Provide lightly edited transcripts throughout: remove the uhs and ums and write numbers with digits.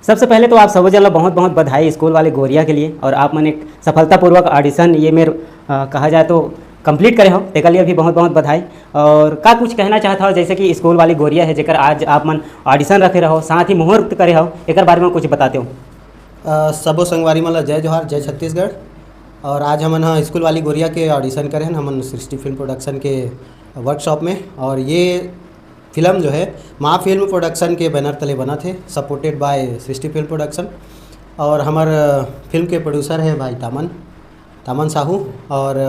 सबसे पहले तो आप सबो जन ला बहुत बहुत बधाई स्कूल वाले गोरिया के लिए। और आप मन एक सफलतापूर्वक ऑडिशन ये मेरे कहा जाए तो कंप्लीट करे हो, तेका लिए भी बहुत बहुत बधाई। और का कुछ कहना चाहता हो जैसे कि स्कूल वाली गोरिया है जेकर आज आप मन ऑडिशन रखे रहो, साथ ही मुहूर्त करे हो, एक बारे में कुछ बताते हो। सबो संगवारी मन ला जय जोहार, जय छत्तीसगढ़। और आज हमन हाँ स्कूल वाली गोरिया के ऑडिशन करे हैं हमन सृष्टि फिल्म प्रोडक्शन के वर्कशॉप में। और ये फिल्म जो है माँ फिल्म प्रोडक्शन के बैनर तले बना थे, supported by Srishti film production. और हमार फिल्म के प्रोड्यूसर है भाई तामन साहू। और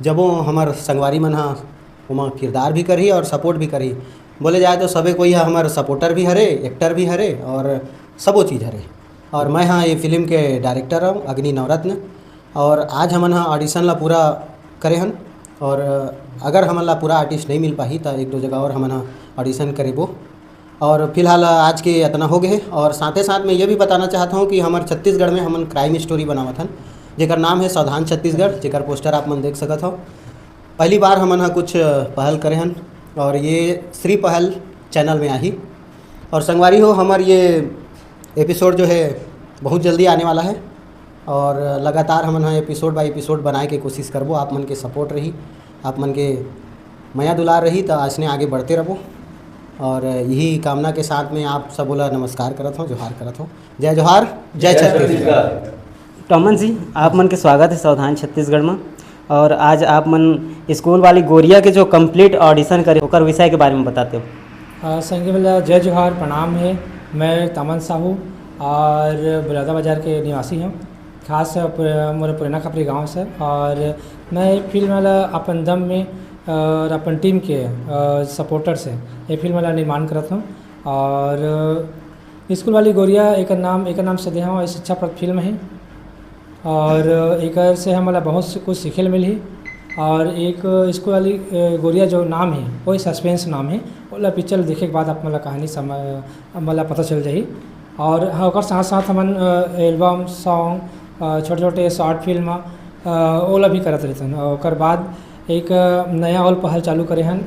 जब वो हमार संगवारी मन हाँ उमा किरदार भी करी और सपोर्ट भी करी, बोले जाए तो सबे कोई हमार सपोर्टर भी हरे, एक्टर भी हरे और सबो चीज़ हरे। और मैं हाँ ये फिल्म के डायरेक्टर हूँ अग्नि नवरत्न। और आज हमन हाँ ऑडिशन ला पूरा करे हन। और अगर हमन ला पूरा आर्टिस्ट नहीं मिल पाही तो एक दो जगह और हमन हाँ ऑडिशन करेबो। और फिलहाल आज के इतना हो गए। और साथ ही साथ मैं ये भी बताना चाहता हूँ कि हमारे छत्तीसगढ़ में हमन क्राइम स्टोरी बनावत हन जेकर नाम है सावधान छत्तीसगढ़, जेकर पोस्टर आप मन देख सकत हो। पहली बार हमन हाँ कुछ पहल करे हन और ये श्री पहल चैनल में आई। और संगवारी हो हमार ये एपिसोड जो है बहुत जल्दी आने वाला है और लगातार हमन हाँ एपिसोड बाय एपिसोड बनाए के कोशिश करबो। आप मन के सपोर्ट रही, आप मन के माया दुलार रही तो आसने आगे बढ़ते रहो। और यही कामना के साथ में आप सब बोला नमस्कार करत हूँ, जोहार करत हूँ। जय जोहार, जय छत्तीसगढ़। टॉमन जी, आप मन के स्वागत है सावधान छत्तीसगढ़ में। और आज आप मन स्कूल वाली गोरिया के जो कंप्लीट ऑडिशन करे ओकर विषय के बारे में बताते हो। संगे वाला जय जोहार, प्रणाम है। मैं तामन साहू और बलौदा बाज़ार के निवासी हूँ, खास मोर पुराना खपरी गाँव से। और मैं फिल्म वाला अपन दम में और अपन टीम के सपोर्टर से ये फिल्म वाला निर्माण करता हूँ। और स्कूल वाली गोरिया एक नाम से देहा हूँ, शिक्षाप्रद फिल्म है। और एक से हमारा बहुत कुछ सीखे मिली। और एक स्कूल वाली गोरिया जो नाम है वही सस्पेंस नाम है, वो पिक्चर देखे के बाद आप मतलब कहानी मतलब पता चल जाही। और हाँ और साथ साथ हमन एल्बम सॉन्ग छोटे छोटे शॉर्ट फिल्म ओला भी करते रहते हैं। और बाद एक नया और पहल चालू करे हन,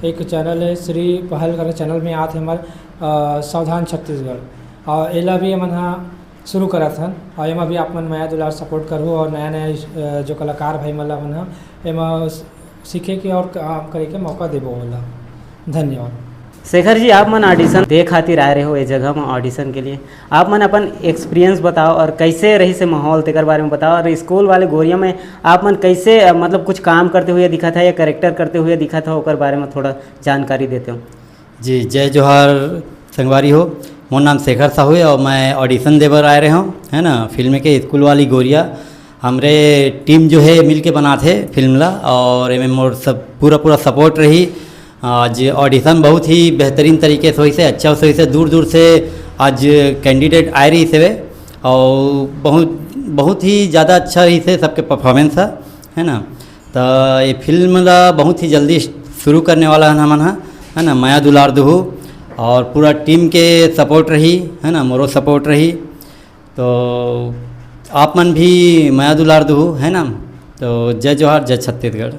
एक चैनल है श्री पहल कर चैनल में आते हमारे सावधान छत्तीसगढ़। और एला भी हमन हाँ शुरू करत हन। और एमा भी आप मन माया दुलार सपोर्ट करूँ और नया नया जो कलाकार भाई मन ला मन हाँ एमा सीखे के और काम करे के मौका देबो होला। धन्यवाद। शेखर जी, आप मन ऑडिशन दे खातिर आए रहे हो ये जगह में ऑडिशन के लिए, आप मन अपन एक्सपीरियंस बताओ और कैसे रही से माहौल तेकर बारे में बताओ। और स्कूल वाले गोरिया में आप मन कैसे मतलब कुछ काम करते हुए दिखा था या कैरेक्टर करते हुए दिखा था, ओकर बारे में थोड़ा जानकारी देते हो। जी जय जोहार संगवारी हो, मोर नाम शेखर साहू है और मैं ऑडिशन देवर आए रहे हूँ है ना फिल्म के स्कूल वाली गोरिया। हमरे टीम जो है मिल के बना थे फिल्म ला और एम मोर सब पूरा सपोर्ट रही। आज ऑडिशन बहुत ही बेहतरीन तरीके से हुई से अच्छा से दूर दूर से आज कैंडिडेट आए रही से और बहुत ही ज़्यादा अच्छा रही से सबके परफॉर्मेंस है ना। तो ये फिल्म ला बहुत ही जल्दी शुरू करने वाला है हमन है ना। माया दुलार दुहू और पूरा टीम के सपोर्ट रही है ना, मोरो सपोर्ट रही। तो आप मन भी माया दुलार दुहू है ना। तो जय जोहार, जय छत्तीसगढ़।